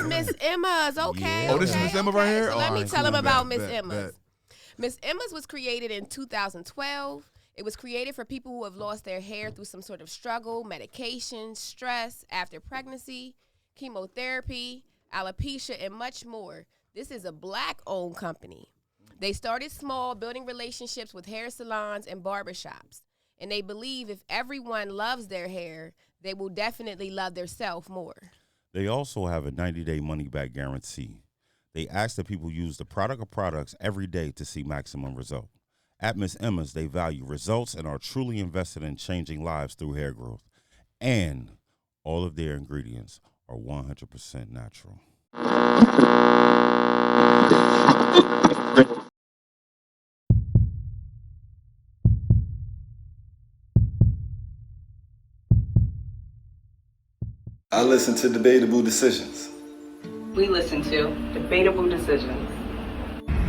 Miss Emma's. Okay. Yeah. Oh, this is Miss Emma right here? So let me tell them about Miss Emma's. Bet. Miss Emma's was created in 2012. It was created for people who have lost their hair through some sort of struggle, medication, stress, after pregnancy, chemotherapy, alopecia, and much more. This is a Black-owned company. They started small, building relationships with hair salons and barbershops. And they believe if everyone loves their hair, they will definitely love their self more. They also have a 90-day money-back guarantee. They ask that people use the product or products every day to see maximum result. At Miss Emma's, they value results and are truly invested in changing lives through hair growth. And all of their ingredients are 100% natural. I listen to Debatable Decisions. We listen to Debatable Decisions.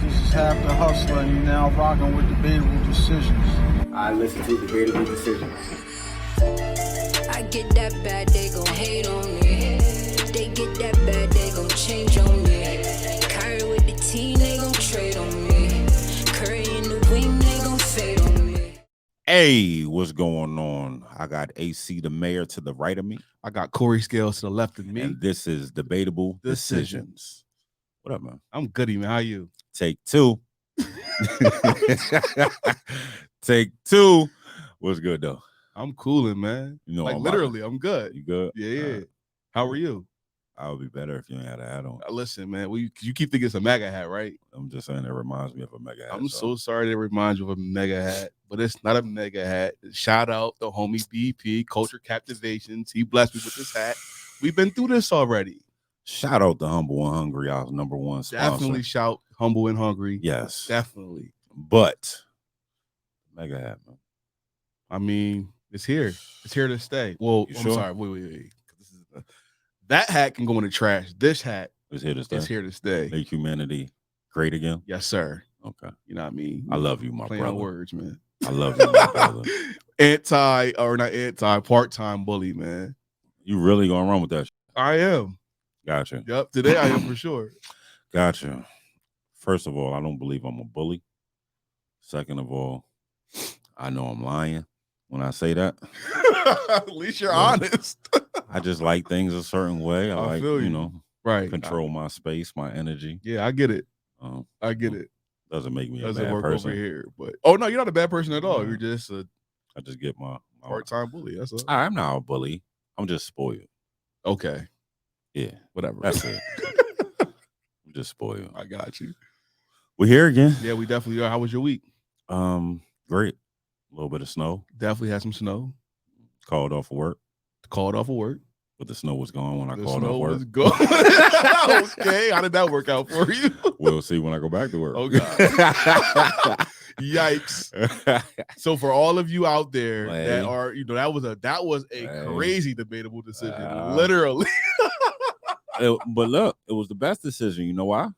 This is Half the Hustler, and you're now rocking with Debatable Decisions. I listen to Debatable Decisions. I get that bad, they gon' hate on me. They get that bad, they gon' change on me. Kyrie with the team, they gon' trade on me. Curry in the wing, they gon' fade on me. Hey, what's going on? I got A.C. the mayor to the right of me. I got Corey Scales to the left of me. And this is Debatable Decisions. What up, man? I'm goody, man. How you? Take two. Take two. What's good, though? I'm cooling, man. You know, like literally, I'm good. You good? Yeah. How are you? I would be better if you ain't had a hat on. Listen, man, you keep thinking it's a MAGA hat, right? I'm just saying it reminds me of a MAGA hat. I'm so sorry that it reminds you of a MAGA hat, but it's not a MAGA hat. Shout out the homie BP, Culture Captivations. He blessed me with this hat. We've been through this already. Shout out to Humble and Hungry, our number one sponsor. Definitely shout Humble and Hungry. Yes. Definitely. But MAGA hat, man. I mean, it's here. It's here to stay. Well, I'm sorry. Wait. That hat can go in the trash. This hat is here to stay. It's here to stay. Make humanity great again? Yes, sir. Okay. You know what I mean? I love you, my brother. Playing words, man. I love you, my brother. Part-time bully, man. You really gonna run with that? I am. Gotcha. Yep. Today I am for sure. Gotcha. First of all, I don't believe I'm a bully. Second of all, I know I'm lying when I say that. At least you're honest. I just like things a certain way. I like, feel you know, right. Control my space, my energy. Yeah, I get it. I get it. Doesn't make me a doesn't bad work person over here, but oh no, you're not a bad person at all. Yeah. You're just I just get my part-time bully. That's all. I'm not a bully. I'm just spoiled. Okay. Yeah, whatever. That's it. I'm just spoiled. I got you. We're here again. Yeah, we definitely are. How was your week? Great. A little bit of snow. Definitely had some snow. Called off of work. But the snow was gone when I called off work. Okay. How did that work out for you? We'll see when I go back to work. Oh, God. Yikes. So for all of you out there that are, you know, that was a crazy debatable decision. Literally. But look, it was the best decision. You know why?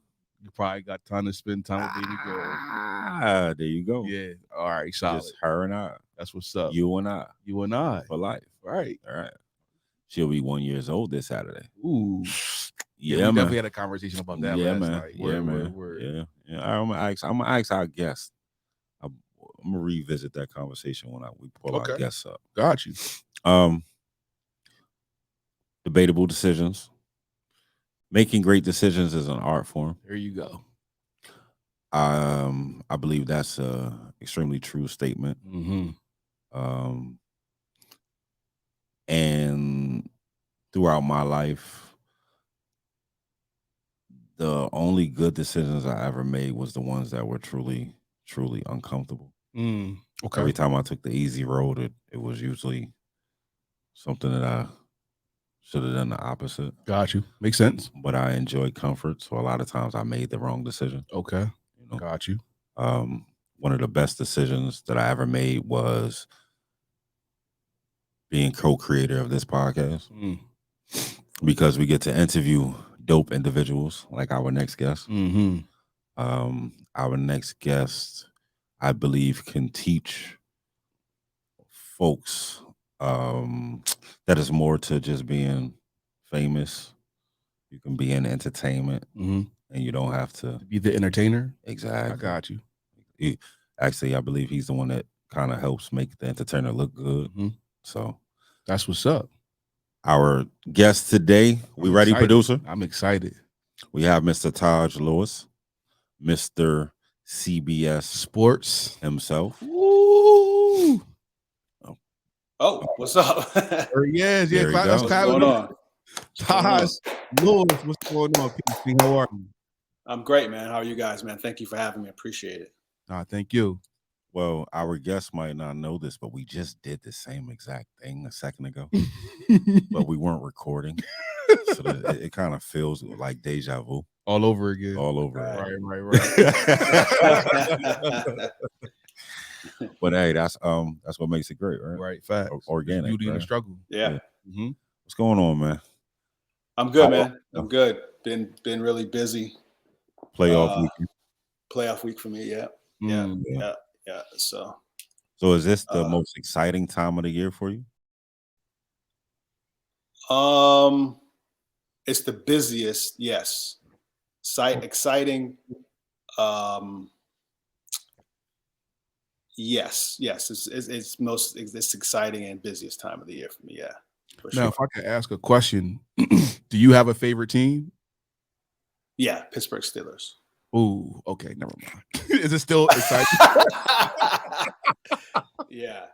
You probably got time to spend time with baby girl. There you go. Yeah. All right. Solid. Just her and I. That's what's up. You and I. For life. Right. All right. She'll be 1 year old this Saturday. Ooh. Yeah, we man. definitely had a conversation about that last night. Yeah. I'm gonna ask our guests. I'm gonna revisit that conversation when we pull our guests up. Got you. Debatable decisions. Making great decisions is an art form. There you go. I believe that's a extremely true statement. Mm-hmm. And throughout my life, the only good decisions I ever made was the ones that were truly, truly uncomfortable. Okay. Every time I took the easy road, it was usually something that I should have done the opposite. Got you. Makes sense. But I enjoy comfort, so a lot of times I made the wrong decision. Okay. You know? Got you. One of the best decisions that I ever made was being co-creator of this podcast, because we get to interview dope individuals like our next guest. Mm-hmm. Our next guest, I believe, can teach folks that is more to just being famous You can be in entertainment, and you don't have to be the entertainer. Exactly. I got you. Actually, I believe he's the one that kind of helps make the entertainer look good. So that's what's up. Our guest today, we ready, producer? I'm excited. We have Mr. Taj Lewis, Mr. CBS Sports himself. Woo! Oh, what's up? Yes, There you go. What's going on? Taj Lewis, what's going on? PC? How are you? I'm great, man. How are you guys, man? Thank you for having me. Appreciate it. Thank you. Well, our guests might not know this, but we just did the same exact thing a second ago, but we weren't recording. So it kind of feels like deja vu. All over again. All over. Right. But hey, that's what makes it great, right? Right. Facts. Organic. Beauty in the struggle. Yeah. What's going on, man? I'm good, man. I'm good. Been really busy. Playoff week. Playoff week for me. Yeah. Yeah. So is this the most exciting time of the year for you? It's the busiest. Yes. Exciting. Yes. It's exciting and busiest time of the year for me. Yeah. For Now, sure. if I could ask a question, do you have a favorite team? Yeah, Pittsburgh Steelers. Ooh, okay, never mind. Is it still exciting? Yeah.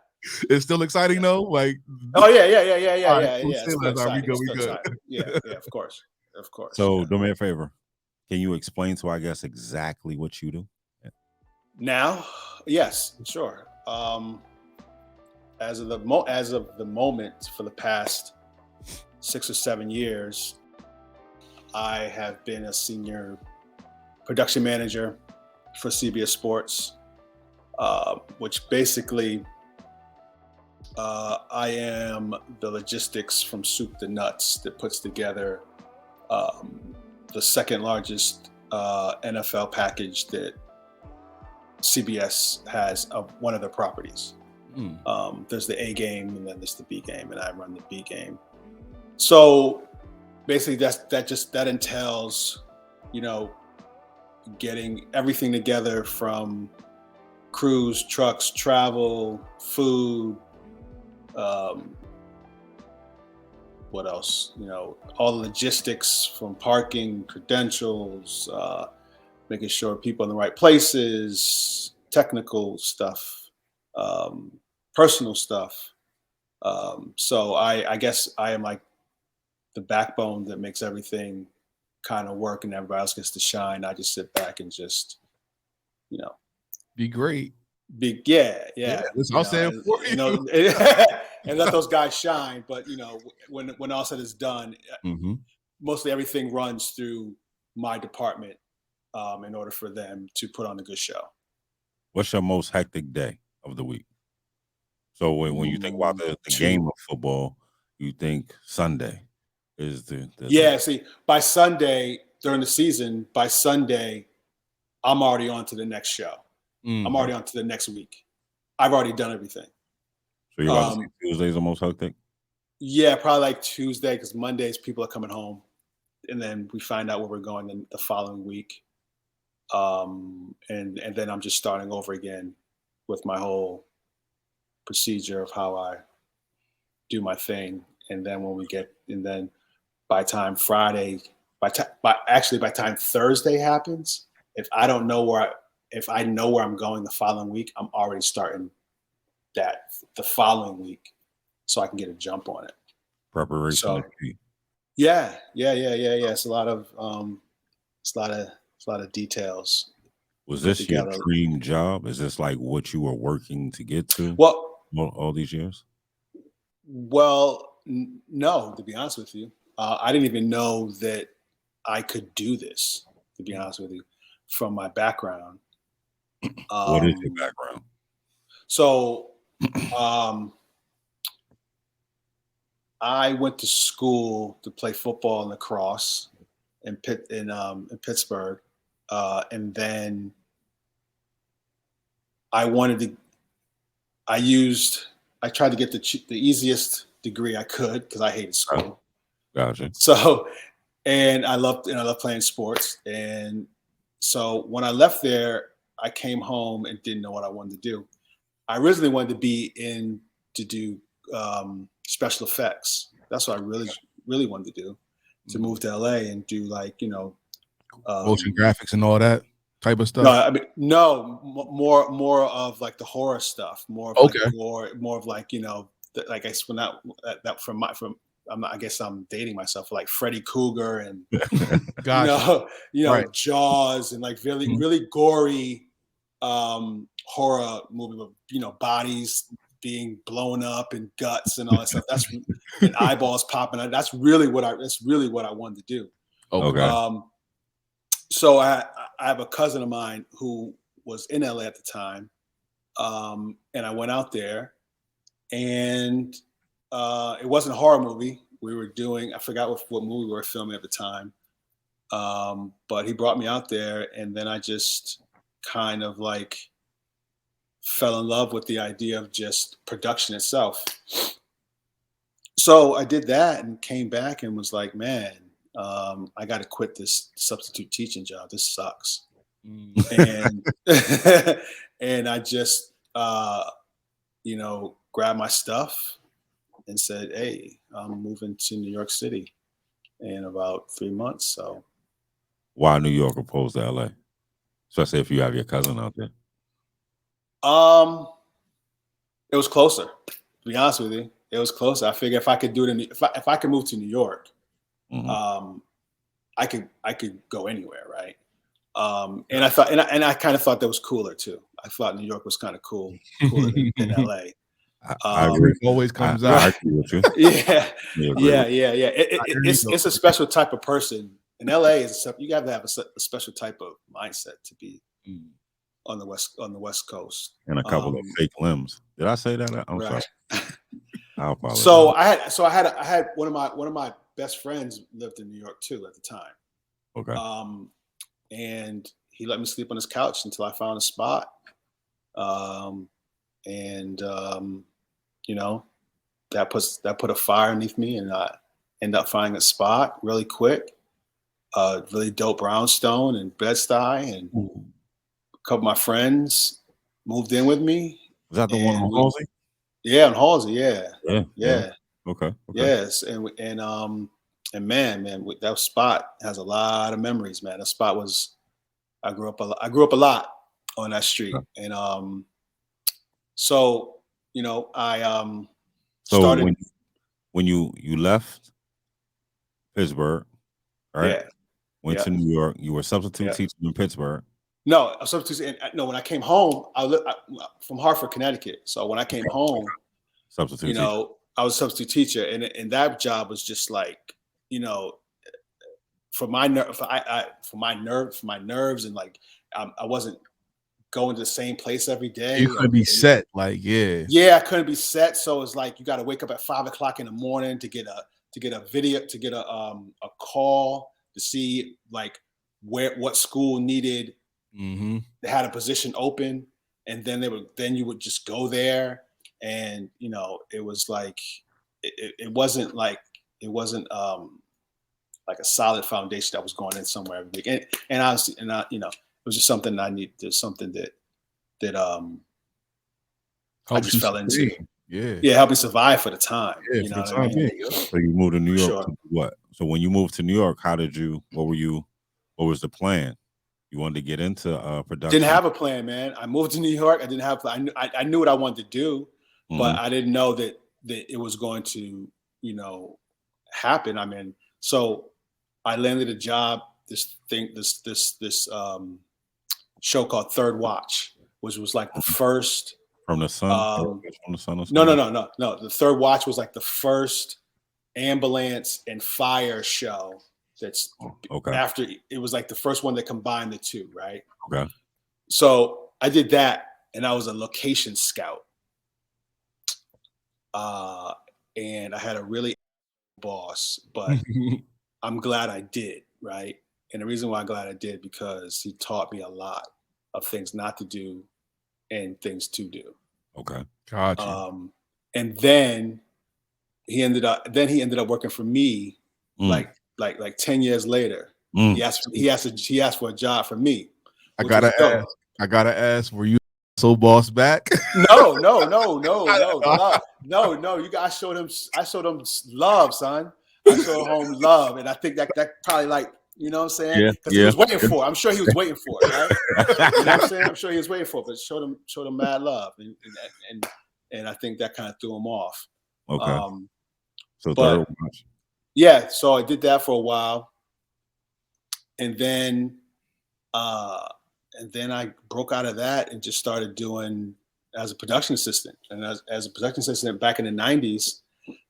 It's still exciting though? Like Oh yeah. Right, Yeah. It's still we good. exciting. Yeah, of course. So do me a favor. Can you explain to our guests exactly what you do? Now, yes, sure. As of the moment, for the past 6 or 7 years, I have been a senior production manager for CBS Sports, which basically I am the logistics from soup to nuts that puts together the second largest NFL package that CBS has of one of their properties. There's the A game and then there's the B game, and I run the B game. So basically that entails, getting everything together from crews, trucks, travel, food, what else? All the logistics from parking, credentials, making sure people in the right places, technical stuff, personal stuff. So I guess I am like the backbone that makes everything kind of work, and everybody else gets to shine. I just sit back and just, be great. Yeah. I'll say it for you. And let those guys shine. But when all said is done, mostly everything runs through my department in order for them to put on a good show. What's your most hectic day of the week? So when you think about the game of football, you think Sunday is the See, by Sunday during the season, I'm already on to the next show. I'm already on to the next week. I've already done everything. So you're about to say Tuesday's the most hectic? Yeah, probably like Tuesday, because Mondays people are coming home, and then we find out where we're going the following week. And then I'm just starting over again with my whole procedure of how I do my thing. And then by time Thursday happens, if I know where I'm going the following week, I'm already starting that the following week, so I can get a jump on it. Preparation. So, yeah. It's a lot of details. Was this your dream job? Is this like what you were working to get to? Well, all these years? Well, no, to be honest with you, I didn't even know that I could do this, to be honest with you, from my background. What is your background? So, I went to school to play football and lacrosse in Pittsburgh, and then I tried to get the easiest degree I could because I hated school. Gotcha. So And I loved playing sports. And so when I left there, I came home and didn't know what I wanted to do. I originally wanted to do special effects. That's what I really wanted to do, to move to LA and do motion graphics and all that type of stuff. No, I mean, more of like the horror stuff, more of like gore, more of like, like I guess I'm dating myself, like Freddy Krueger and Gotcha. Right. Jaws and like really gory horror movie with bodies being blown up and guts and all that stuff. That's and eyeballs popping out. That's really what I wanted to do. Okay. So I have a cousin of mine who was in LA at the time, and I went out there, and it wasn't a horror movie. We were doing, I forgot what movie we were filming at the time, but he brought me out there, and then I just kind of like fell in love with the idea of just production itself. So I did that and came back and was like, man, I got to quit this substitute teaching job. This sucks. And and I just, grabbed my stuff and said, hey, I'm moving to New York City in about 3 months. So why New York opposed to LA? Especially if you have your cousin out there. It was closer, to be honest with you. It was closer. I figured if I could do it if I could move to New York, I could go anywhere, right? And I thought, and I kind of thought that was cooler too. I thought New York was kind of cooler than LA. I agree. Always comes out. I agree with you. Yeah. It's a special type of person. In LA, you got to have a special type of mindset to be on the West Coast. And a couple of fake limbs. Did I say that? I'm sorry. I apologize. So I had one of my best friends lived in New York too at the time. Okay. And he let me sleep on his couch until I found a spot. That put a fire underneath me, and I ended up finding a spot really quick. Really dope brownstone and Bed-Stuy, and a couple of my friends moved in with me. Was that the one on Halsey? Yeah, on Halsey. Yeah. Okay. Yes, and man, that spot has a lot of memories, man. That spot was, I grew up a lot on that street, and so I started. when you left Pittsburgh, right? Yeah. Went to New York. You were substitute teaching in Pittsburgh. No, when I came home, I'm from Hartford, Connecticut. So when I came home, substitute teacher. I was a substitute teacher, and that job was just like, for my nerves, and like I wasn't going to the same place every day. You couldn't be set, I couldn't be set. So it's like you got to wake up at 5 o'clock in the morning to get a video, to get a call to see like what school needed. They had a position open, and then you would just go there, and it was like it wasn't like a solid foundation that was going in somewhere every week. And honestly, it was just something I need. There's something that I just fell into. Yeah, help me survive for the time. Yeah, you know what I mean? So you moved to New York. Sure. To what? So when you moved to New York, what was the plan? You wanted to get into production? Didn't have a plan, man. I moved to New York. I didn't have a plan. I knew what I wanted to do, but I didn't know that it was going to, happen. I mean, so I landed a job, this show called Third Watch, which was like the first from the Sun. From the Sun. No. The Third Watch was like the first ambulance and fire show. That's after it was like the first one that combined the two, right? Okay. So I did that, and I was a location scout. And I had a really boss, but I'm glad I did, right? And the reason why I'm glad I did, because he taught me a lot of things not to do and things to do. Okay. Gotcha. And then he ended up working for me like like 10 years later, he asked for a job from me. I gotta ask, were you so boss back? No. I showed him love, son. I showed him love, and I think that probably like, you know what I'm saying? Because he was waiting for it. I'm sure he was waiting for it, right? You know what I'm saying? I'm sure he was waiting for it, but showed him mad love, and I think that kind of threw him off. Okay. So I did that for a while, and then I broke out of that and just started doing as a production assistant. And as a production assistant back in the 90s,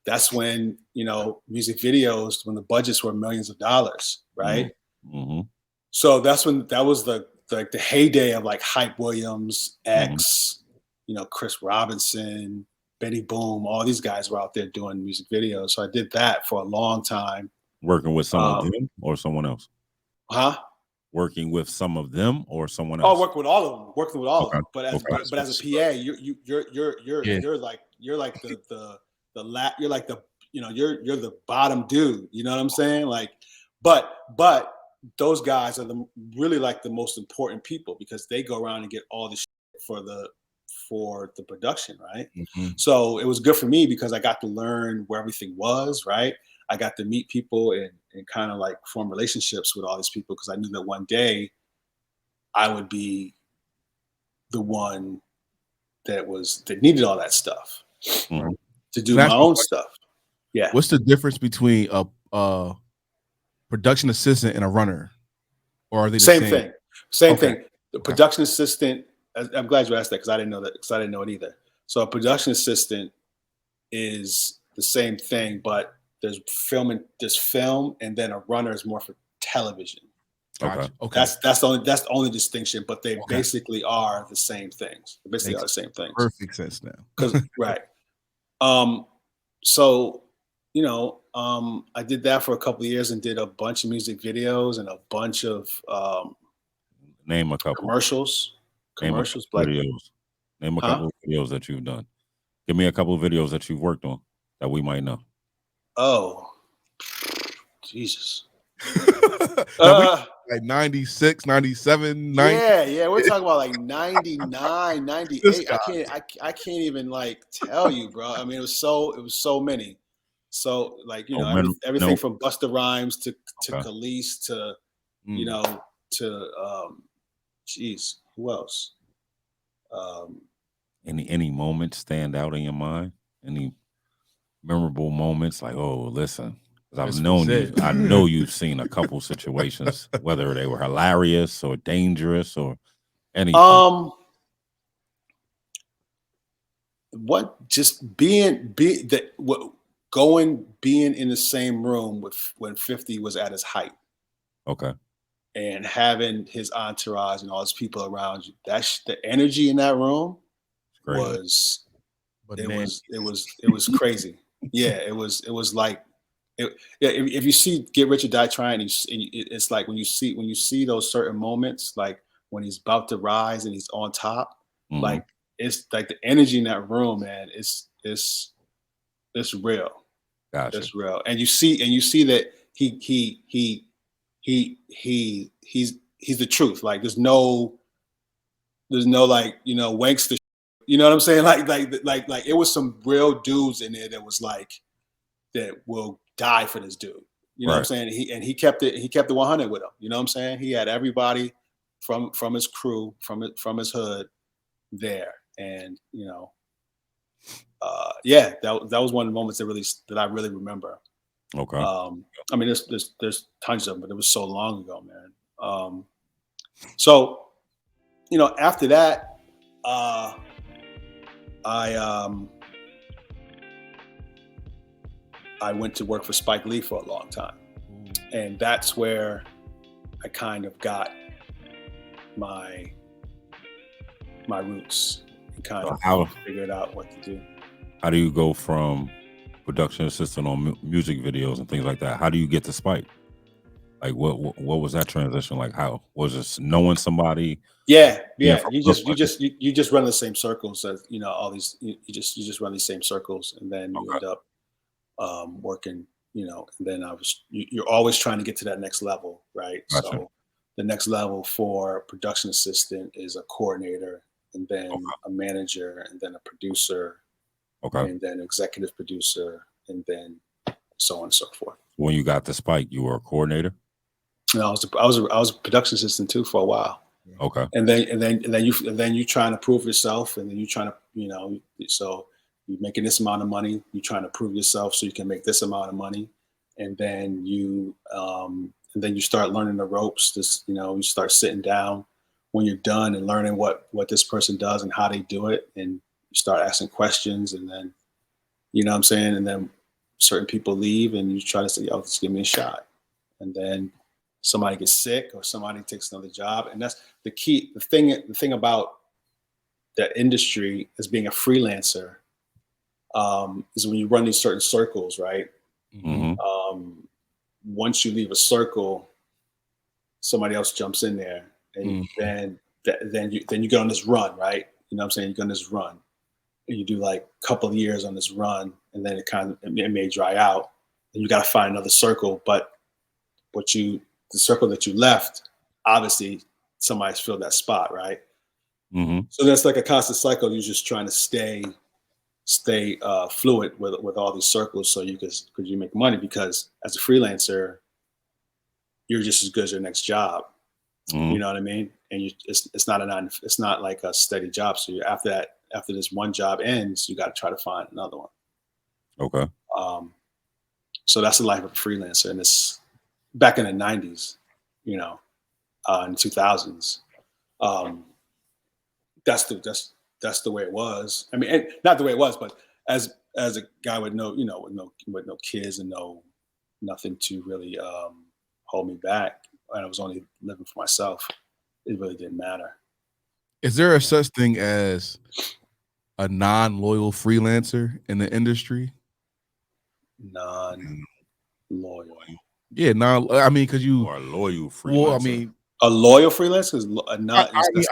that's when, you know, music videos, when the budgets were millions of dollars, right? Mm-hmm. So that was the heyday of like Hype Williams, X, you know, Chris Robinson, Benny Boom, all these guys were out there doing music videos. So I did that for a long time. Working with some of them or someone else? Huh? Working with some of them or someone else? Oh, working with all of them. But as a PA, you're like the you're the bottom dude. You know what I'm saying? Like, but those guys are really like the most important people because they go around and get all the shit for the production, right? Mm-hmm. So it was good for me because I got to learn where everything was, right? I got to meet people and kind of like form relationships with all these people because I knew that one day I would be the one that needed all that stuff to do my own stuff. Yeah. What's the difference between a production assistant and a runner? Or are they the same thing? Same thing. The production assistant, I'm glad you asked that because I didn't know that, because I didn't know it either. So a production assistant is the same thing, but there's film, and then a runner is more for television. Okay. That's the only distinction, but they basically are the same things. They basically are the same things. Perfect sense now. Right. So, you know, I did that for a couple of years and did a bunch of music videos and a bunch of name a couple commercials. Videos. Name a couple of videos that you've done. Give me a couple of videos that you've worked on that we might know. Oh, Jesus. Like 96, 97, 90. Yeah. We're talking about like 99, 98. I can't even like tell you, bro. I mean, it was so many. So like, you know, everything from Busta Rhymes to Khalees to, you know, to who else? Any moments stand out in your mind? Any memorable moments like, oh, listen, because I've known you. I know you've seen a couple situations, whether they were hilarious or dangerous or anything. Being in the same room when 50 was at his height. Okay. And having his entourage and all his people around you. The energy in that room was crazy. Yeah, it was like if you see Get Rich or Die Trying, it's like when you see those certain moments, like when he's about to rise and he's on top, like it's like the energy in that room, man. It's real. Gotcha. It's real, and you see that he's the truth. Like there's no like, you know, wankster. You know what I'm saying? Like it was some real dudes in there that was like that will die for this dude. You know what I'm saying? He kept it 100 with him. You know what I'm saying? He had everybody from his crew, from his hood there, and you know, that was one of the moments that I really remember. Okay. I mean, there's tons of them, but it was so long ago, man. So, you know, after that, I went to work for Spike Lee for a long time, and that's where I kind of got my roots and kind of figured out what to do. How do you go from production assistant on music videos and things like that? How do you get to Spike? Like what was that transition like? How was it knowing somebody? Yeah. You just run the same circles as, you know, all these. You just run these same circles, and then you end up working and then you're always trying to get to that next level, right? Gotcha. So the next level for production assistant is a coordinator, and then a manager, and then a producer, and then executive producer, and then so on and so forth. When you got the spike, you were a coordinator? No, I was a production assistant too for a while. Okay. And then you trying to prove yourself, and then you trying to, so you're making this amount of money, you're trying to prove yourself so you can make this amount of money, and then you start learning the ropes. You start sitting down when you're done and learning what this person does and how they do it, and you start asking questions, and then you know what I'm saying, and then certain people leave, and you try to say, "Yo, just give me a shot," and then somebody gets sick or somebody takes another job, and that's the key. The thing about that industry as being a freelancer is when you run these certain circles, right? Mm-hmm. Once you leave a circle, somebody else jumps in there, and then you get on this run, right? You know what I'm saying? You go on this run, and you do like a couple of years on this run, and then it may dry out, and you got to find another circle. But the circle that you left, obviously somebody's filled that spot, right? Mm-hmm. So that's like a constant cycle. You're just trying to stay fluid with all these circles, so because you make money, because as a freelancer, you're just as good as your next job. Mm-hmm. You know what I mean? And it's not like a steady job. So after this one job ends, you got to try to find another one. Okay. So that's the life of a freelancer, and it's back in the 90s, in the 2000s. That's the way it was. I mean, not the way it was, but as a guy with no kids and nothing to really hold me back, and I was only living for myself, it really didn't matter. Is there a such thing as a non-loyal freelancer in the industry? Non-loyal. Yeah, I mean, because you are a loyal freelancer. Well, I mean, a loyal freelancer is not. Honestly,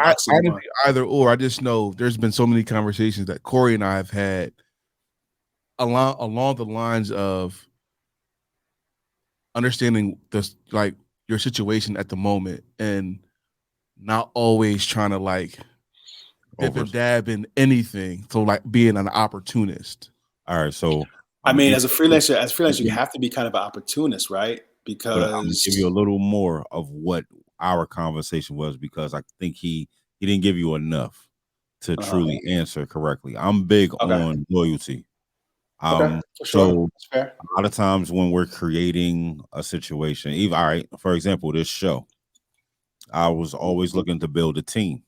either or. I just know there's been so many conversations that Corey and I have had along the lines of understanding your situation at the moment and not always trying to dip and dab in anything. So being an opportunist. All right, so I mean, as a freelancer, you have to be kind of an opportunist, right? Because I'm gonna give you a little more of what our conversation was, because I think he didn't give you enough to truly answer correctly. I'm big on loyalty. For sure. So that's fair. A lot of times when we're creating a situation, for example, this show, I was always looking to build a team.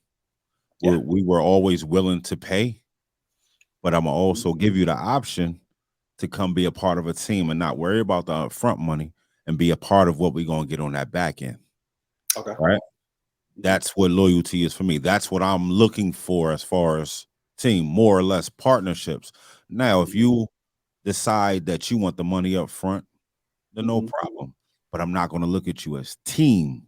Yeah. We were always willing to pay, but I'm also give you the option to come be a part of a team and not worry about the upfront money and be a part of what we're going to get on that back end. Okay. Right. That's what loyalty is for me. That's what I'm looking for as far as team, more or less partnerships. Now, if you decide that you want the money up front, then no problem. But I'm not going to look at you as team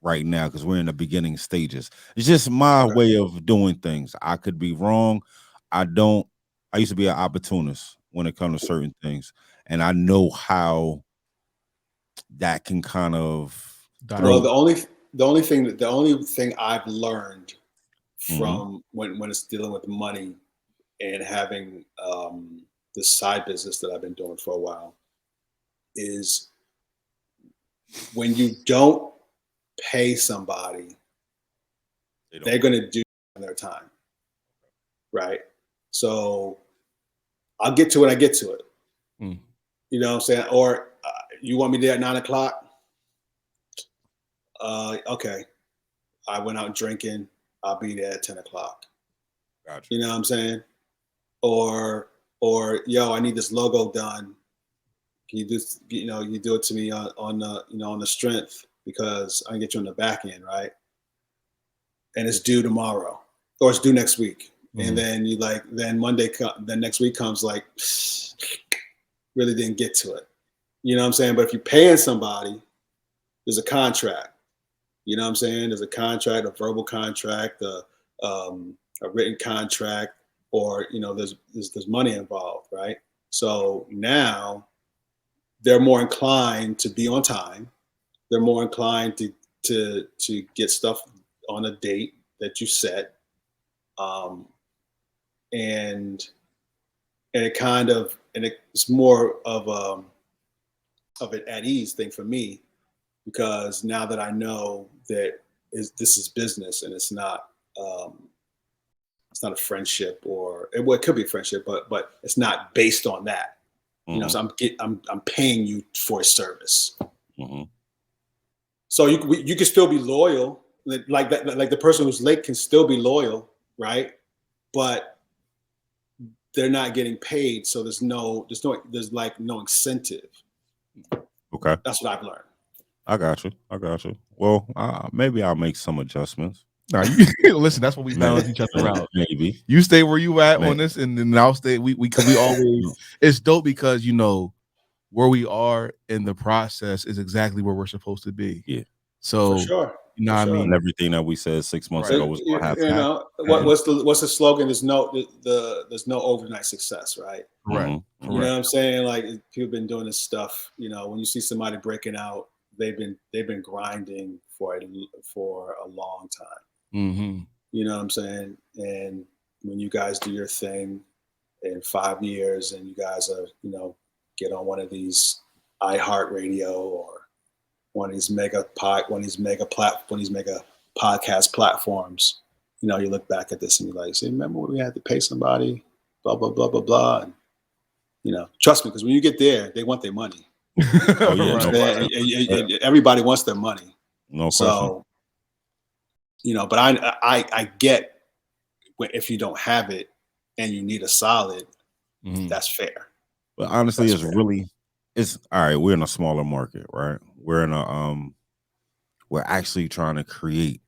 right now because we're in the beginning stages. It's just my way of doing things. I could be wrong. I used to be an opportunist when it comes to certain things, and I know how that can kind of Well, the only thing I've learned from when it's dealing with money and having this side business that I've been doing for a while is when you don't pay somebody, they're going to do in their time, right? So I'll get to it. I get to it. You know what I'm saying? Or you want me there at 9:00? Okay. I went out drinking. I'll be there at 10:00. Gotcha. You know what I'm saying? Or yo, I need this logo done. Can you just, you do it to me on the strength because I can get you on the back end, right? And it's due tomorrow or it's due next week. And then then Monday, then next week comes really didn't get to it. You know what I'm saying? But if you're paying somebody, there's a contract. You know what I'm saying? There's a contract, a verbal contract, a written contract, or there's money involved, right? So now they're more inclined to be on time. They're more inclined to get stuff on a date that you set. And it's more of an at ease thing for me, because now that I know that this is business and it's not a friendship, or it could be a friendship, but it's not based on that. You know, so I'm paying you for a service. So you can still be loyal, like that, like the person who's late can still be loyal, right? But they're not getting paid, so there's like no incentive. Okay, that's what I've learned. I got you. Well, maybe I'll make some adjustments. No, listen. That's what we balance each other out. Maybe you stay where you at on this, and then I'll stay. We always. It's dope because where we are in the process is exactly where we're supposed to be. Yeah. So for sure. You know what I mean? And everything that we said 6 months ago was going to happen. What's the slogan? There's no overnight success, right? Right. You know what I'm saying? Like, people have been doing this stuff. When you see somebody breaking out, they've been grinding for a long time. You know what I'm saying? And when you guys do your thing in 5 years, and you guys are get on one of these iHeartRadio or one of these mega podcast platforms, you look back at this and you're like, see, remember when we had to pay somebody, blah, blah, blah, blah, blah. And, trust me, because when you get there, they want their money. Everybody wants their money. No question. So, but I get if you don't have it and you need a solid, that's fair. But honestly, it's all right. We're in a smaller market, right? We're in we're actually trying to create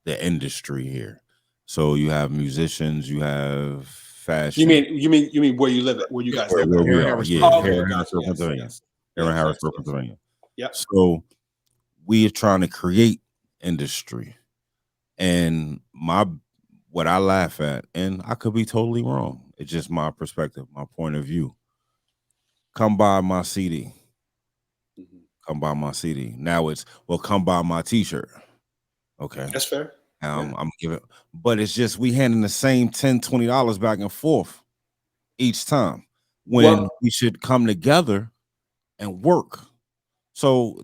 the industry here. So you have musicians, you have fashion. You mean where you live at, where you guys live? Where we are, here in Harrisburg, Pennsylvania. Here in Harrisburg, Pennsylvania. Yep. So we are trying to create industry, and what I laugh at, and I could be totally wrong. It's just my perspective, my point of view. Come buy my CD. Come buy my CD. Now it's, come buy my T-shirt. Okay, that's fair. I'm giving, but it's just we handing the same $10, $20 back and forth each time when we should come together and work. So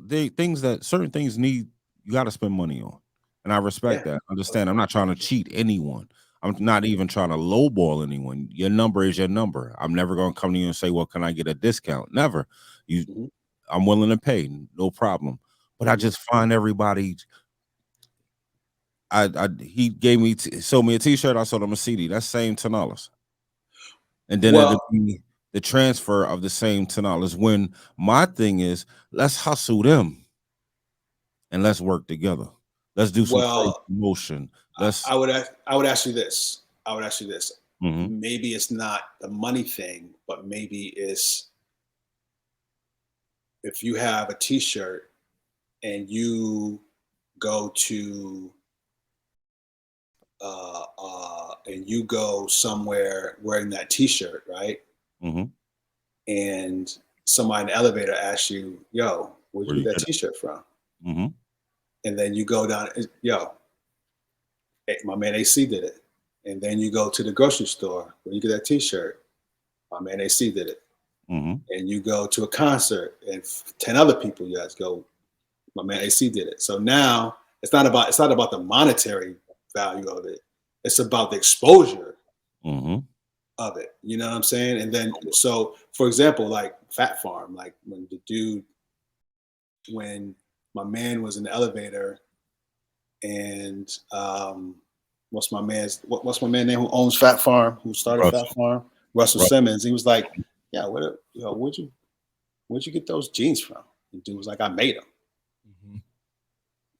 certain things need, you got to spend money on, and I respect that. Understand? I'm not trying to cheat anyone. I'm not even trying to lowball anyone. Your number is your number. I'm never going to come to you and say, well, can I get a discount? Never. I'm willing to pay, no problem. But I just find everybody. He sold me a T-shirt. I sold him a CD. That's same $10. And then it'll be the transfer of the same $10. When my thing is, let's hustle them and let's work together. Let's do some promotion. I would ask you this. Maybe it's not the money thing, but maybe it's if you have a T-shirt and you go to and you go somewhere wearing that T-shirt, right? And somebody in the elevator asks you, "Yo, where'd you get that T-shirt from?" And then you go down, "Yo, my man AC did it." And then you go to the grocery store where you get that T-shirt. My man AC did it. And you go to a concert and 10 other people, you guys go, my man AC did it. So now it's not about the monetary value of it. It's about the exposure of it. You know what I'm saying? And then, so for example, like Fat Farm, like when my man was in the elevator and what's my man's name who owns Fat Farm, who started Fat Farm? Russell Simmons. He was like, "Yeah, where'd you get those jeans from?" And dude was like, "I made them."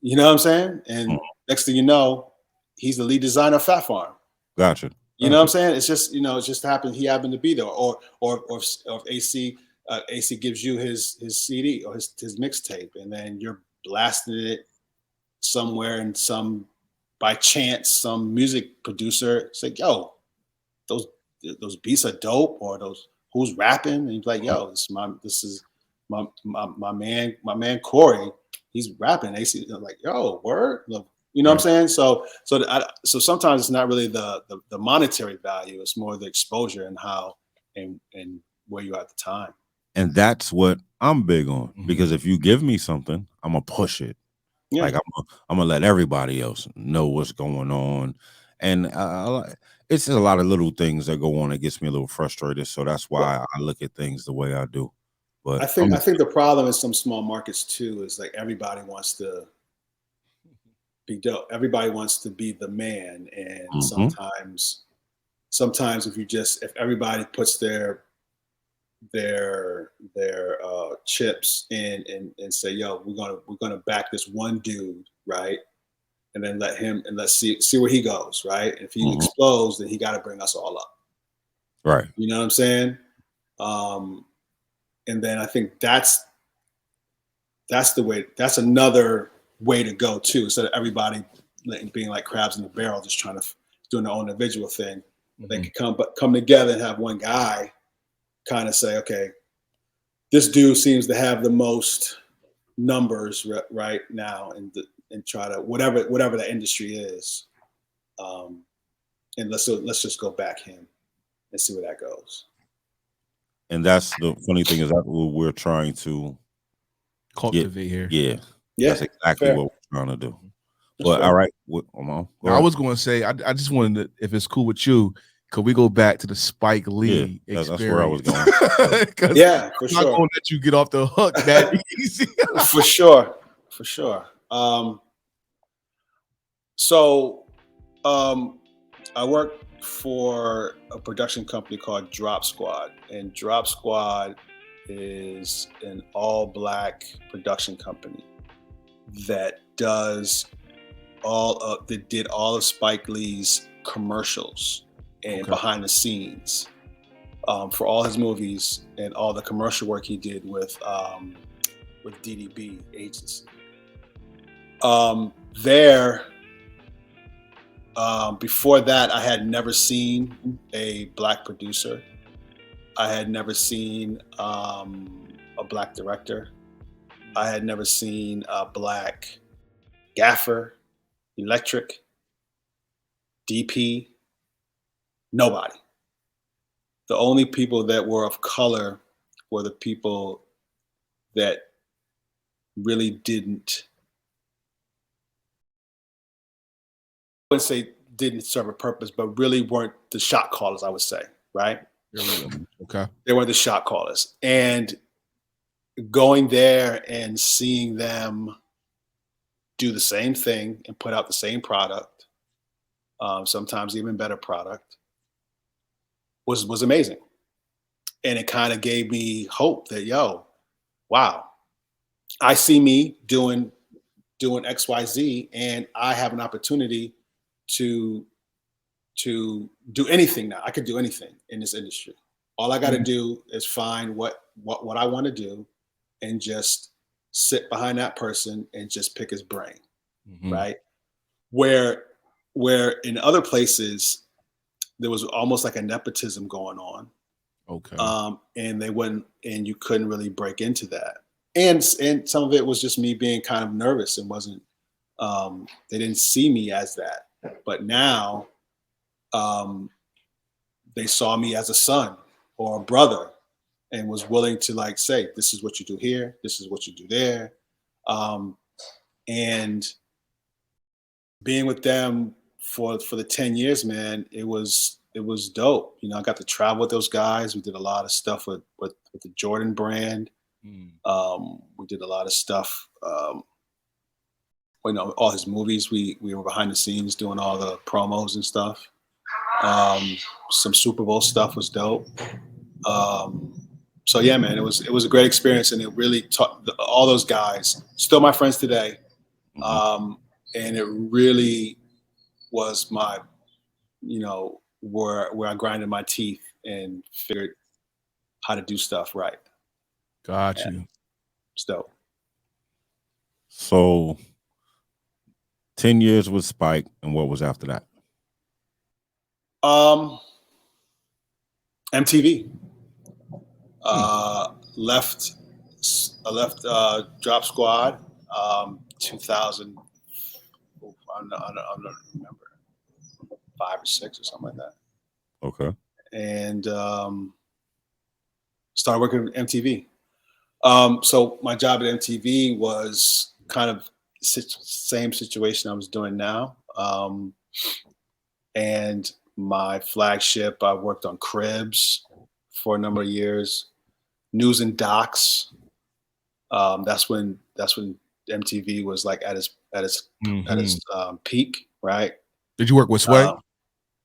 You know what I'm saying? And next thing you know, he's the lead designer of Fat Farm. Gotcha. You know what I'm saying? It's just, it just happened. He happened to be there, or if AC gives you his CD or his mixtape, and then you're blasting it somewhere, and by chance some music producer say, "Yo, those beats are dope," or "Who's rapping?" And he's like, "Yo, this is my man Corey, he's rapping AC. I'm like, yo, word, look, you know what I'm saying? So sometimes it's not really the monetary value; it's more the exposure and how and where you are at the time. And that's what I'm big on, because if you give me something, I'm gonna push it. Yeah. Like I'm gonna let everybody else know what's going on, and it's just a lot of little things that go on that gets me a little frustrated. So that's why I look at things the way I do. But I think the problem in some small markets too is like everybody wants to be dope. Everybody wants to be the man, and sometimes if everybody puts their chips in and say, yo, we're gonna back this one dude, right? And then let's see where he goes, right? And if he explodes, then he got to bring us all up, right? You know what I'm saying? And then I think that's the way. That's another way to go too. Instead of everybody being like crabs in the barrel, just trying to doing their own individual thing, they can come together and have one guy kind of say, okay, this dude seems to have the most numbers right now, and try to whatever the industry is, and let's just go back him and see where that goes. And that's the funny thing, is that what we're trying to cultivate here. Yeah, that's exactly what we're trying to do. But all right, I was going to say, I just wanted to, if it's cool with you, could we go back to the Spike Lee experience? That's where I was going. Yeah, for I'm sure. not going to let you get off the hook that easy. For sure. So I worked for a production company called Drop Squad, and Drop Squad is an all-black production company that did all of Spike Lee's commercials and behind the scenes for all his movies, and all the commercial work he did with DDB agency. Before that, I had never seen a black producer. I had never seen a black director. I had never seen a black gaffer, electric, DP, nobody. The only people that were of color were the people that really didn't, I wouldn't say didn't serve a purpose, but really weren't the shot callers, I would say, right? Okay. They weren't the shot callers. And going there and seeing them do the same thing and put out the same product, sometimes even better product, was amazing. And it kind of gave me hope that, yo, wow, I see me doing XYZ, and I have an opportunity to do anything now. I could do anything in this industry. All I got to do is find what I want to do, and just sit behind that person and just pick his brain, right? Where in other places there was almost like a nepotism going on. Okay. And they wouldn't, and you couldn't really break into that. And some of it was just me being kind of nervous and wasn't. They didn't see me as that. But now, they saw me as a son or a brother, and was willing to like say, this is what you do here, this is what you do there. And being with them for the 10 years, man, it was dope. You know, I got to travel with those guys. We did a lot of stuff with the Jordan brand. We did a lot of stuff, all his movies. We were behind the scenes doing all the promos and stuff. Some Super Bowl stuff was dope. So yeah, man, it was a great experience, and it really taught all those guys, still my friends today. And it really was my, where I grinded my teeth and figured how to do stuff right. Got you. It's dope. So 10 years with Spike, and what was after that? MTV. Left I left Drop Squad 2000. I don't remember, 5 or 6 or something like that. Okay. And started working at MTV. So my job at MTV was kind of same situation I was doing now. And my flagship, I worked on Cribs for a number of years, News and Docs. That's when MTV was like at its peak, right? Did you work with Sway?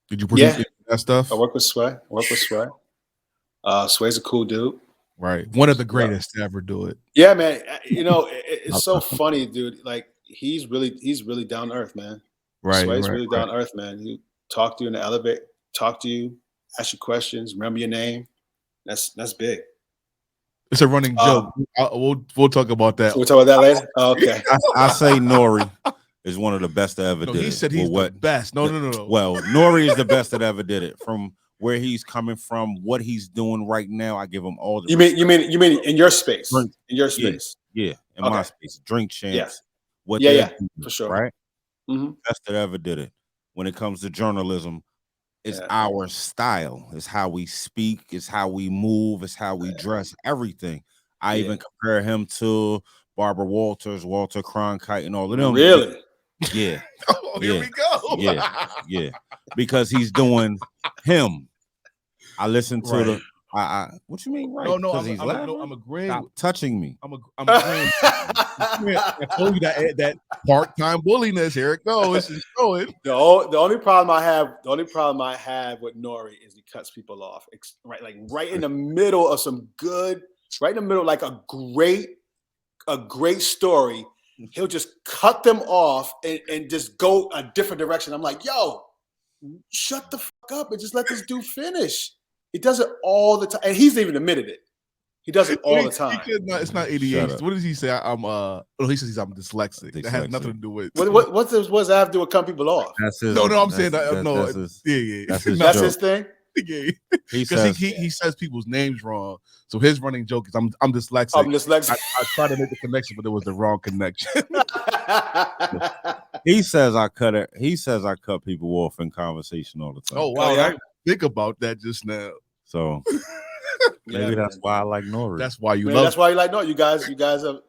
Did you produce that stuff? I work with Sway. Sway's a cool dude. Right. One of the greatest to ever do it. Yeah, man. It's so funny, dude. Like he's really down to earth, man. Right. Sway's really down to earth, man. He talk to you in the elevator, talk to you, ask you questions, remember your name. That's big. It's a running joke. We'll talk about that. So we'll talk about that later. Oh, okay. I say Nori is one of the best that ever did it. He said he's the best. No. Well, Nori is the best that ever did it. From where he's coming from, what he's doing right now, I give him all the. You mean in your space? In your space? Yeah, in my space. Drink Champs. Yeah, for sure. Right. Mm-hmm. Best that ever did it. When it comes to journalism, it's our style. It's how we speak. It's how we move. It's how we dress. Everything. I even compare him to Barbara Walters, Walter Cronkite, and all of them. Really? Yeah. Here we go. Yeah. Because he's doing him. I listen to the. What you mean, right? No. I'm agreeing. Stop touching me. I'm agreeing. I told you that part-time bulliness. Here it goes. It's showing. The only problem I have with Nori is he cuts people off. Right in the middle of some good. Right in the middle, like a great story. He'll just cut them off and just go a different direction. I'm like, yo, shut the fuck up and just let this dude finish. He does it all the time, and he's even admitted it. He does it all the time. It's not ADHD. What does he say? He says I'm dyslexic. That has nothing to do with. What does that have to do with cutting people off? That's his. No. I'm saying that. No. That's his thing. Yeah. Because he says people's names wrong. So his running joke is I'm dyslexic. I tried to make the connection, but it was the wrong connection. He says I cut people off in conversation all the time. Oh wow! I think about that just now. So maybe that's why I like Nori. That's why you That's why you like Nori. You guys are,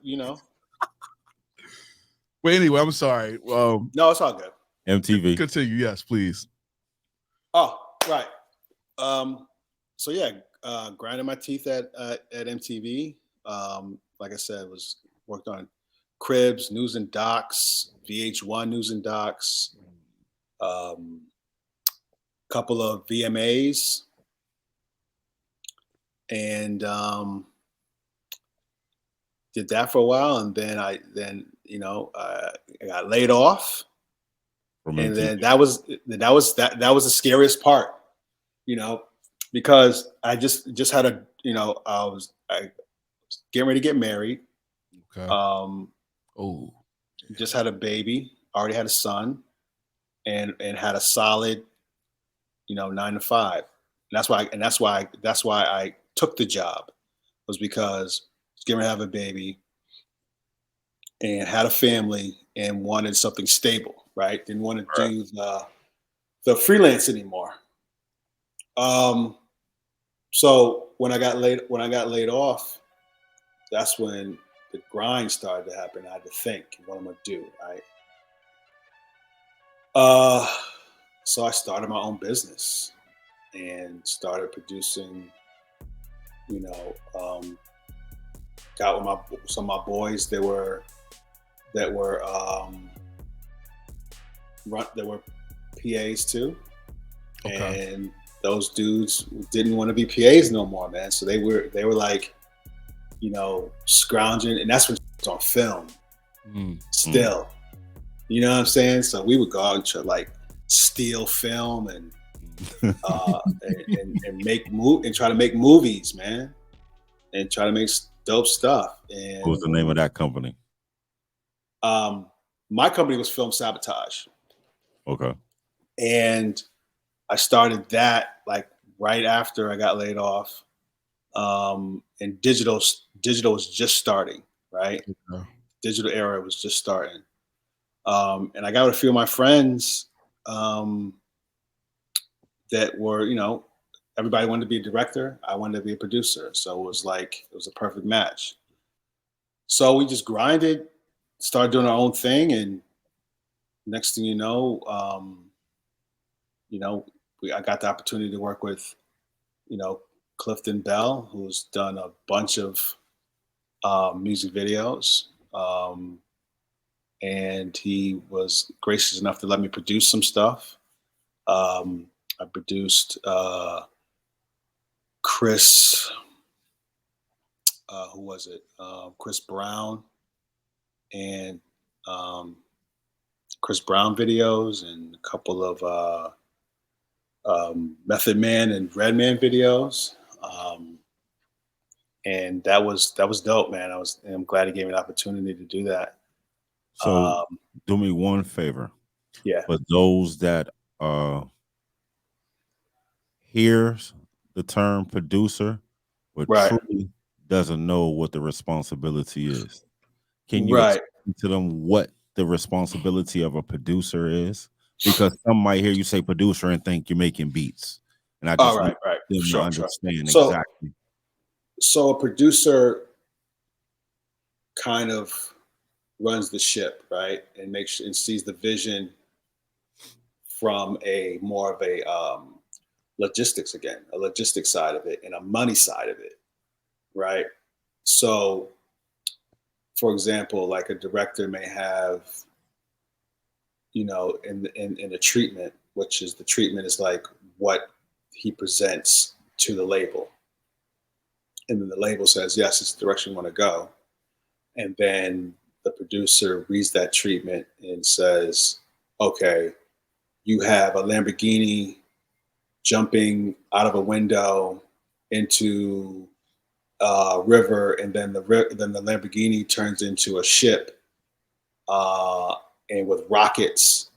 But anyway, I'm sorry. No, it's all good. MTV. Continue. Yes, please. Oh, right. So yeah, grinding my teeth at MTV. Like I said, worked on Cribs, News and Docs, VH1 News and Docs, couple of VMAs, and did that for a while, and then I got laid off, and then that was the scariest part. Because I just had I was getting ready to get married. Okay. Just had a baby, already had a son, and had a solid, 9 to 5. And that's why I took the job, was because I was getting ready to have a baby and had a family and wanted something stable, right? Didn't want to do the freelance anymore. So when I got laid off, that's when the grind started to happen. I had to think what I'm gonna do, right? So I started my own business and started producing, got with some of my boys that were PAs too. Okay. And those dudes didn't want to be PAs no more, man. So they were like, scrounging, and that's when it's on film. Still, you know what I'm saying? So we would go out and try, like, steal film and and try to make movies, man, and try to make dope stuff. And what was the name of that company? My company was Film Sabotage. Okay. And I started that like right after I got laid off. and digital was just starting, right? Yeah. Digital era was just starting. And I got with a few of my friends that were, everybody wanted to be a director. I wanted to be a producer. So it was a perfect match. So we just grinded, started doing our own thing. And next thing you know, I got the opportunity to work with, Clifton Bell, who's done a bunch of music videos. And he was gracious enough to let me produce some stuff. I produced Chris, who was it? Chris Brown and Chris Brown videos and a couple of Method Man and Redman videos. And that was dope, man. I'm glad he gave me the opportunity to do that. So do me one favor. Yeah. For those that hears the term producer, but truly doesn't know what the responsibility is. Can you explain to them what the responsibility of a producer is? Because some might hear you say producer and think you're making beats. And I just want them to understand exactly. So a producer kind of runs the ship, right? And sees the vision from a more of a logistics side of it and a money side of it, right? So, for example, like a director may have, in the treatment, which is the treatment is like what he presents to the label. And then the label says, yes, it's the direction we want to go. And then the producer reads that treatment and says, okay, you have a Lamborghini jumping out of a window into a river, and then the Lamborghini turns into a ship, and with rockets,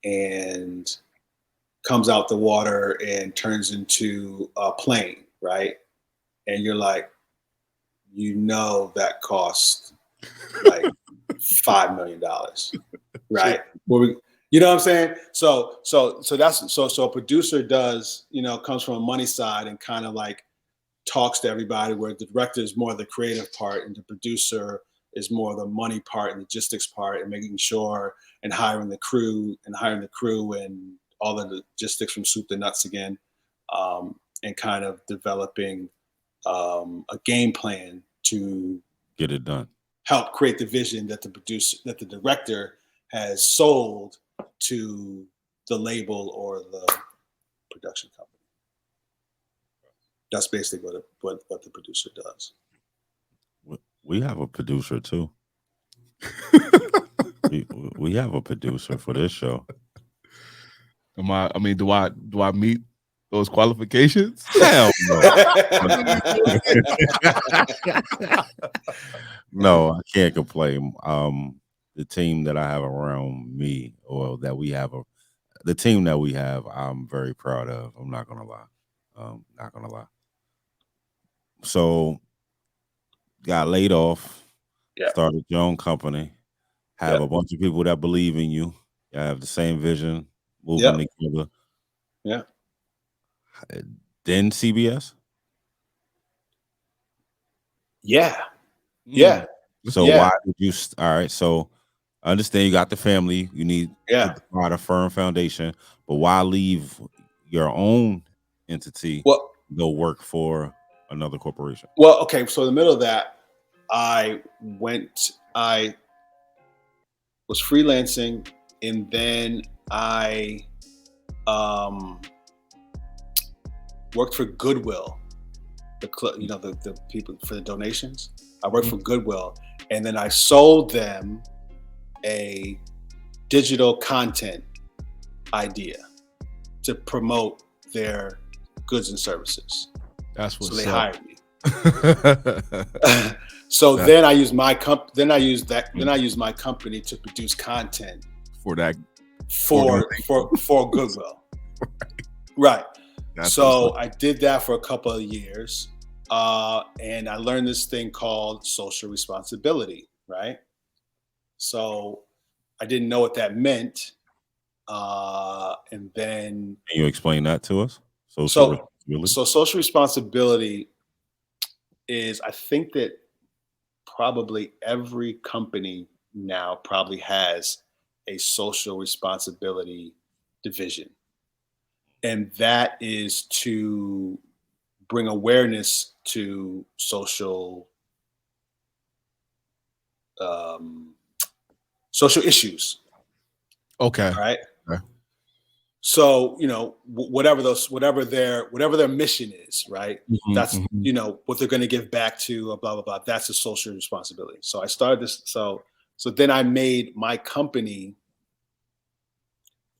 and comes out the water and turns into a plane, right? And you're like, that cost like $5 million, right? You know what I'm saying? So a producer does, comes from a money side and kind of like talks to everybody, where the director is more the creative part and the producer is more the money part and logistics part and making sure and hiring the crew and all the logistics from soup to nuts again, and kind of developing a game plan to get it done, help create the vision that the director has sold to the label or the production company. That's basically what the producer does. We have a producer too. we have a producer for this show. Do I meet those qualifications? Hell no. No, I can't complain. The team that I have around me, or that we have, the team that we have, I'm very proud of. I'm not gonna lie. So, got laid off. Yeah. Started your own company. Have a bunch of people that believe in you. You have the same vision, moving together. Yeah. Then CBS. Yeah. Yeah. So why did you? All right. So I understand you got the family. You need to provide a firm foundation, but why leave your own entity? Go work for another corporation. Well, okay. So in the middle of that, I was freelancing, and then I worked for Goodwill, the people for the donations. I worked for Goodwill, and then I sold them a digital content idea to promote their goods and services. That's what's so they up. hired me. So then I used my company to produce content for that for Goodwill. Right. So I did that for a couple of years, And I learned this thing called social responsibility, right? So I didn't know what that meant. And then... Can you explain that to us? So social responsibility is, I think that probably every company now probably has a social responsibility division. And that is to bring awareness to social issues. Okay. All right. Okay. So, whatever their mission is, right? Mm-hmm, That's, what they're going to give back to, blah, blah, blah. That's a social responsibility. So I started this. So then I made my company,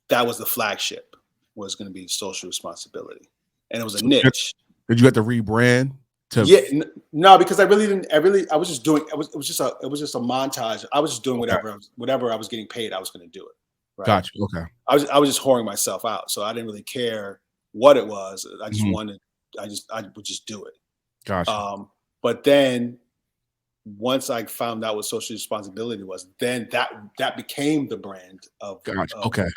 that was the flagship, was going to be social responsibility. And it was a niche. Did you have to rebrand? No, because I was just doing, it was just a montage. I was just doing whatever I was getting paid, I was going to do it. Right? Gotcha. Okay. I was just whoring myself out. So I didn't really care what it was. I just I would just do it. Gotcha. But then once I found out what social responsibility was, then that became the brand of the production company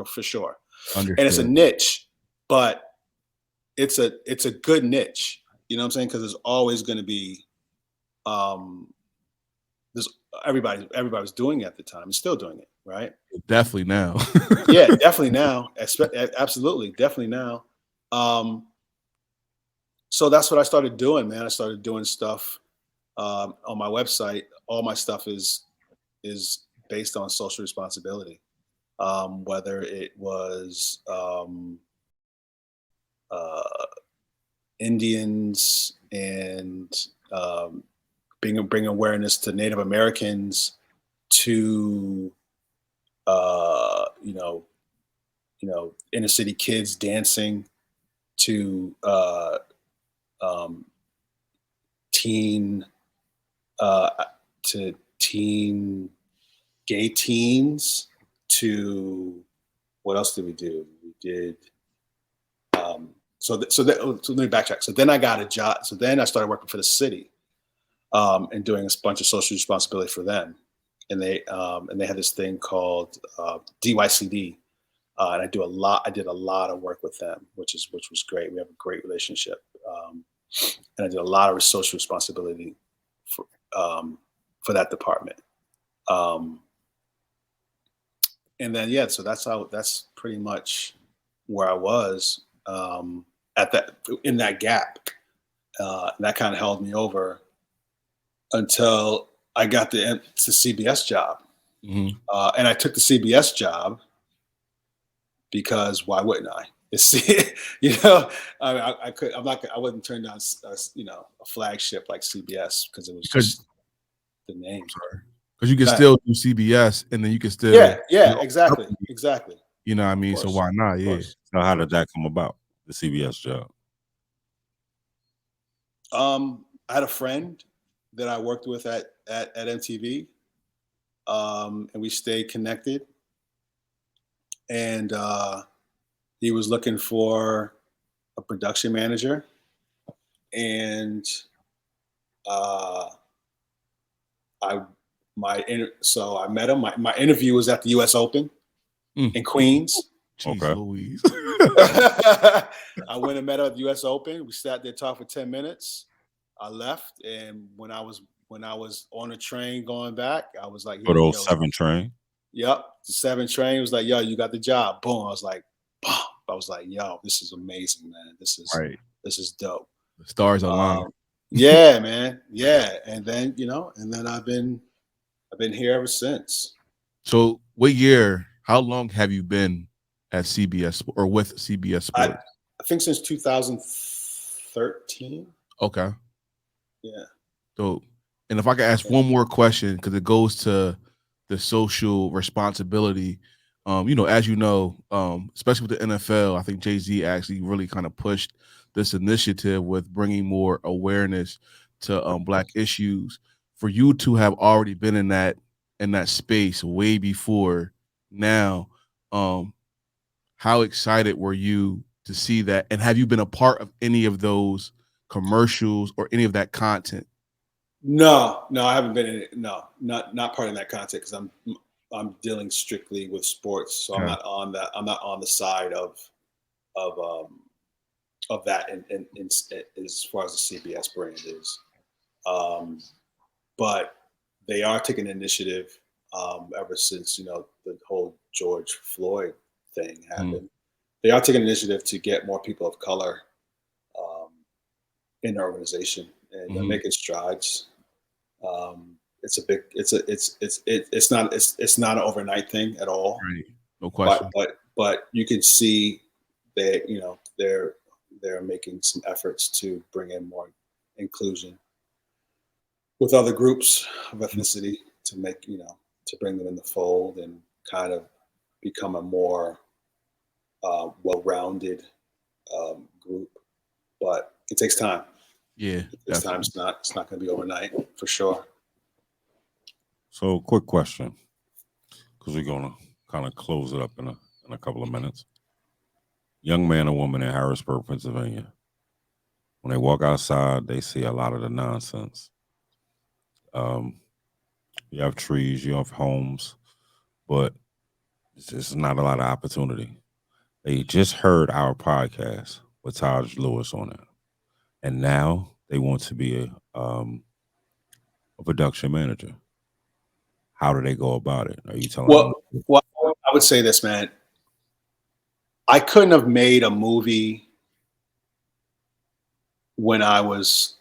for sure. Understood. And it's a niche, but it's a good niche. You know what I'm saying? Because there's always going to be, everybody was doing it at the time and still doing it, right? Definitely now. Yeah, definitely now. Absolutely, definitely now. So that's what I started doing, man. I started doing stuff on my website. All my stuff is based on social responsibility, whether it was Indians and bring awareness to Native Americans, to inner city kids dancing, to teen gay teens, to what else did we do? We did so let me backtrack. So then I got a job. So then I started working for the city and doing a bunch of social responsibility for them. And they had this thing called DYCD. And I did a lot of work with them, which was great. We have a great relationship. And I did a lot of social responsibility for that department. And then, so that's pretty much where I was in that gap. And that kind of held me over until I got the CBS job. Mm-hmm. And I took the CBS job because why wouldn't I? I wouldn't turn down a flagship like CBS because it was just the name. Because you can still do CBS and then you can still exactly. You know what I mean? So why not? Yeah. So how did that come about, the CBS job? I had a friend that I worked with at MTV, and we stayed connected. And he was looking for a production manager, and I met him. My interview was at the U.S. Open in Queens. Jeez Louise. I went and met him at the U.S. Open. We sat there, talked for 10 minutes. I left, and when I was on a train going back, I was like, "For those 7 train." Yep, the 7 train was like, "Yo, you got the job." Boom. I was like, "Boom." I was like, "Yo, this is amazing, man. This is dope." The stars align. Yeah, man. Yeah, and then I've been here ever since. So, how long have you been at CBS or with CBS Sports? I think since 2013. Okay. Yeah. So, and if I could ask one more question, because it goes to the social responsibility, as you know, especially with the NFL, I think Jay-Z actually really kind of pushed this initiative with bringing more awareness to Black issues. For you to have already been in that space way before now, how excited were you to see that? And have you been a part of any of those commercials, or any of that content? No, I haven't been in it. No, not part of that content because I'm dealing strictly with sports, so okay. I'm not on that. I'm not on the side of that in as far as the CBS brand is. But they are taking initiative ever since the whole George Floyd thing happened. They are taking initiative to get more people of color in the organization, and they're making strides. It's not an overnight thing at all. Right. No question. But you can see that they're making some efforts to bring in more inclusion with other groups of ethnicity to make to bring them in the fold and kind of become a more well-rounded group. But it takes time. Yeah, it takes time. It's not going to be overnight for sure. So, quick question, because we're going to kind of close it up in a couple of minutes. Young man or woman in Harrisburg, Pennsylvania, when they walk outside, they see a lot of the nonsense. You have trees, you have homes, but it's just not a lot of opportunity. They just heard our podcast with Taj Lewis on it, and now they want to be a production manager. How do they go about it? Are you telling them? Well, I would say this, man. I couldn't have made a movie when I was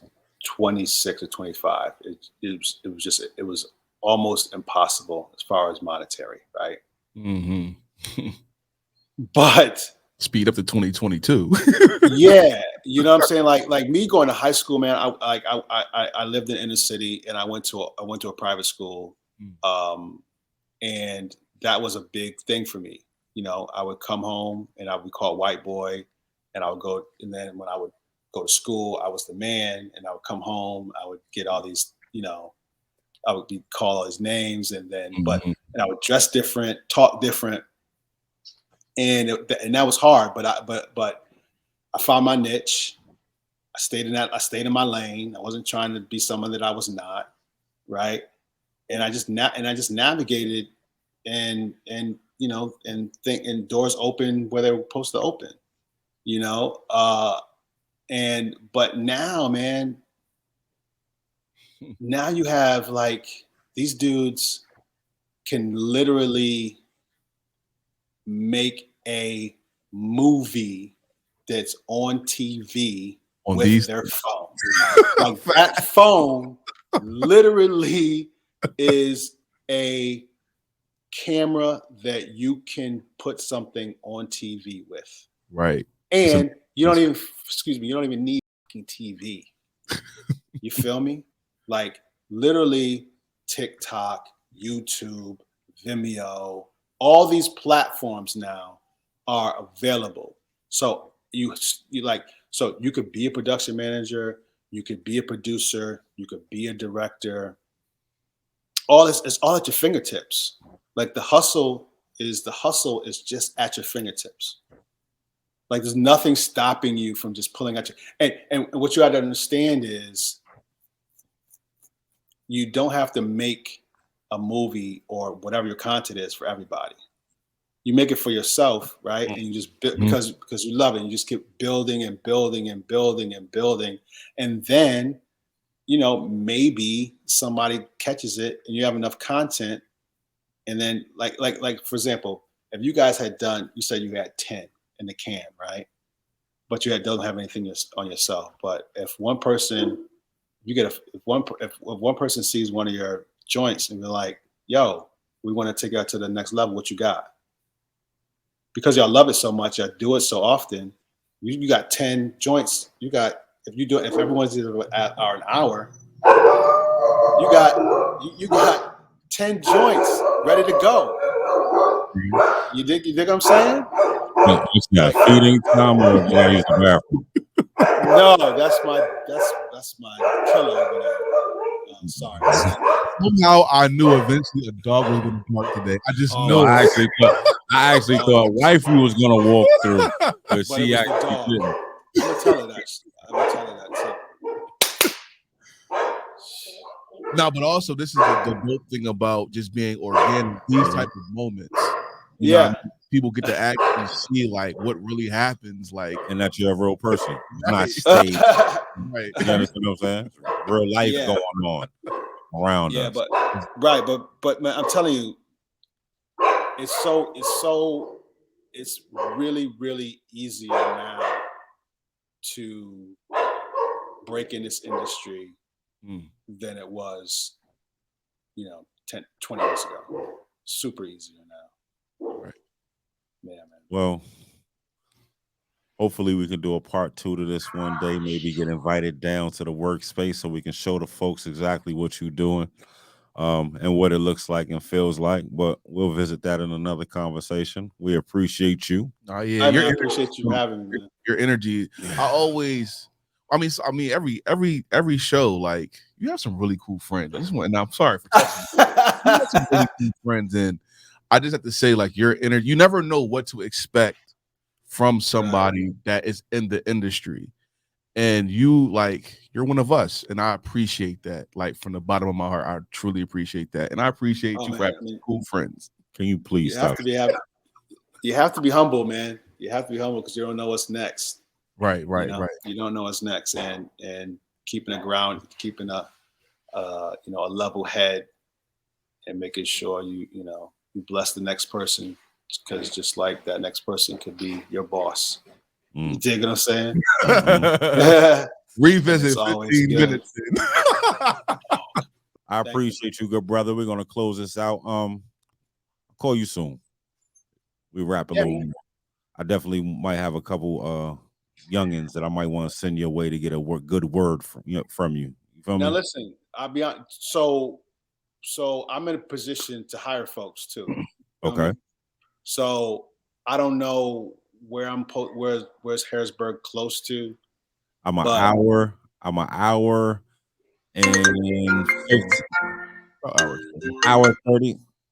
26 or 25. It was almost impossible as far as monetary, right? Mm-hmm. But speed up to 2022. Yeah, you know what I'm saying? Like me going to high school, man. I lived in inner city, and I went to a private school, and that was a big thing for me. I would come home and I would be called white boy, and I would go. And then when I would go to school, I was the man, and I would come home. I would get all these, I would be called all these names, and then and I would dress different, talk different, and that was hard. But I found my niche. I stayed in my lane. I wasn't trying to be someone that I was not, right? And I just navigated, and doors open where they were supposed to open, but now, man, now you have these dudes can literally make a movie that's on TV with their phone. That phone literally is a camera that you can put something on TV with. Right. And you don't even need TV. You feel me? Literally TikTok, YouTube, Vimeo, all these platforms now are available. So you could be a production manager, you could be a producer, you could be a director. All this is all at your fingertips. The hustle is just at your fingertips. There's nothing stopping you from just pulling at your and what you have to understand is you don't have to make a movie or whatever your content is for everybody. You make it for yourself, right? And you just because you love it, you just keep building and building and building and building, and then maybe somebody catches it and you have enough content, and then like for example, if you guys had done, you said you had 10 in the can, right? But you don't have anything on yourself. But if one person, if one person sees one of your joints and they're like, "Yo, we want to take that to the next level. What you got?" Because y'all love it so much, y'all do it so often. You got 10 joints. If everyone's either at an hour, you got 10 joints ready to go. You dig what I'm saying? It's not feeding time or use the bathroom. No, that's my killer over there. Sorry. Somehow I knew eventually a dog was going to bark today. I just know. I actually thought wifey was going to walk through, but she actually didn't. I'm gonna tell her that too. No, but also this is the dope thing about just being organic. These type of moments, you know, what I mean? People get to actually see like what really happens, like, and that you're a real person, not Right. staged. right? You understand what I'm saying? Real life going on around us. But man, I'm telling you, it's really, really easier now to break in this industry than it was, 10, 20 years ago. Super easier now. Right. Yeah, man. Well, hopefully we can do a part 2 to this one day. Maybe get invited down to the workspace so we can show the folks exactly what you're doing, and what it looks like and feels like. But we'll visit that in another conversation. We appreciate you. Oh yeah, I appreciate you having me, man. Your energy. I mean, every show, like, you have some really cool friends. And I'm sorry for touching you. You have some really cool friends, and I just have to say, like, your energy. You never know what to expect from somebody that is in the industry, and you're one of us, and I appreciate that. Like, from the bottom of my heart, I truly appreciate that, and I appreciate you for having cool friends. Can you please stop? You have to be humble, man. You have to be humble because you don't know what's next. Right. You don't know what's next, and keeping a ground, keeping a level head, and making sure you bless the next person, because just like that next person could be your boss. You dig what I'm saying? Revisit 15 minutes in. I appreciate you, good brother. We're gonna close this out. Call you soon. We wrap a little more. I definitely might have a couple youngins that I might want to send your way to get a good word from you. You feel me? Now listen, I'll be on. So I'm in a position to hire folks too. Okay. So I don't know where where's Harrisburg close to. I'm an hour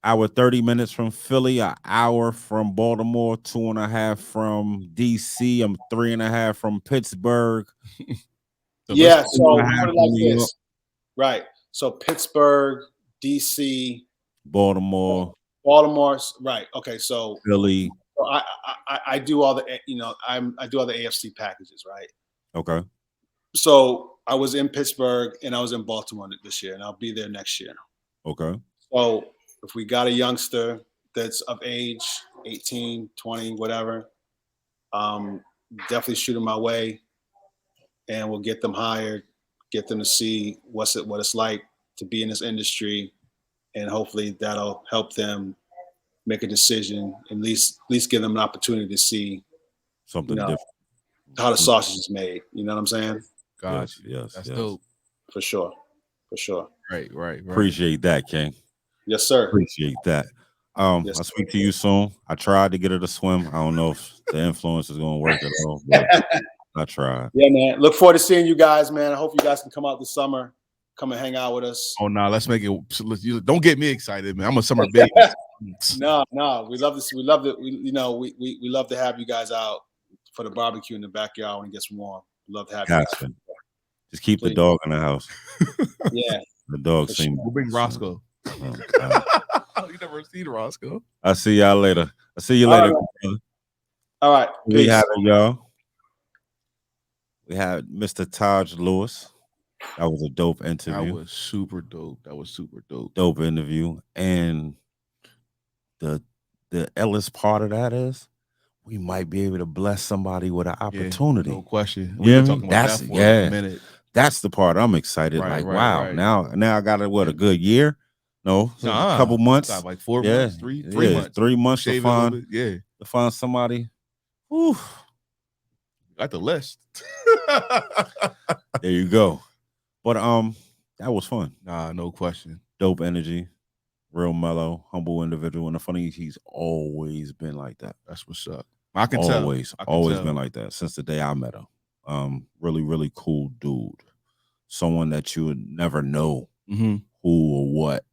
and 30 minutes from Philly, an hour from Baltimore, 2.5 from DC. I'm 3.5 from Pittsburgh. Yeah, so put it like this. Right. So Pittsburgh, DC, Baltimore, right. Okay, so Philly. So I do all the I do all the AFC packages, right? Okay. So I was in Pittsburgh and I was in Baltimore this year, and I'll be there next year. Okay. So if we got a youngster that's of age, 18, 20, whatever, definitely shoot them my way, and we'll get them hired, get them to see what it's like to be in this industry, and hopefully that'll help them make a decision, at least give them an opportunity to see something different, how the sausage is made. You know what I'm saying? Gosh, yes, that's dope. For sure. Right. Appreciate that, King. Yes, sir. Appreciate that. I'll speak to you soon. I tried to get her to swim. I don't know if the influence is going to work at all, but I tried. Yeah, man. Look forward to seeing you guys, man. I hope you guys can come out this summer. Come and hang out with us. Oh no, let's make it. Don't get me excited, man. I'm a summer baby. No, we love this. We love it. We love to have you guys out for the barbecue in the backyard when it gets warm. We love to have you guys. Just keep the dog in the house. Yeah, the dog seems. We'll bring Roscoe. You never seen Roscoe. I'll see y'all later. I'll see you later. All right. We have it, y'all. We had Mr. Taj Lewis. That was a dope interview. That was super dope. Dope interview. And the illest part of that is we might be able to bless somebody with an opportunity. No question. Yeah, talking about that for a minute. That's the part I'm excited. Wow. Now I got a good year? No, a couple months. Like 4 months, 3 months. 3 months to find to find somebody. Whew. Got the list. There you go. But that was fun. Nah, no question. Dope energy, real mellow, humble individual. And the funny, he's always been like that. That's what's up. I can tell. Always been like that since the day I met him. Really, really cool dude. Someone that you would never know who or what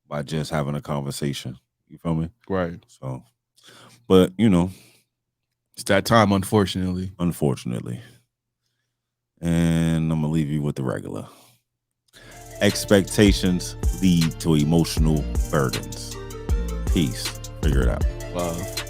by just having a conversation. You feel me? Right. So, but it's that time, unfortunately. And I'm gonna leave you with the regular. expectations lead to emotional burdens. Peace. Figure it out. Love.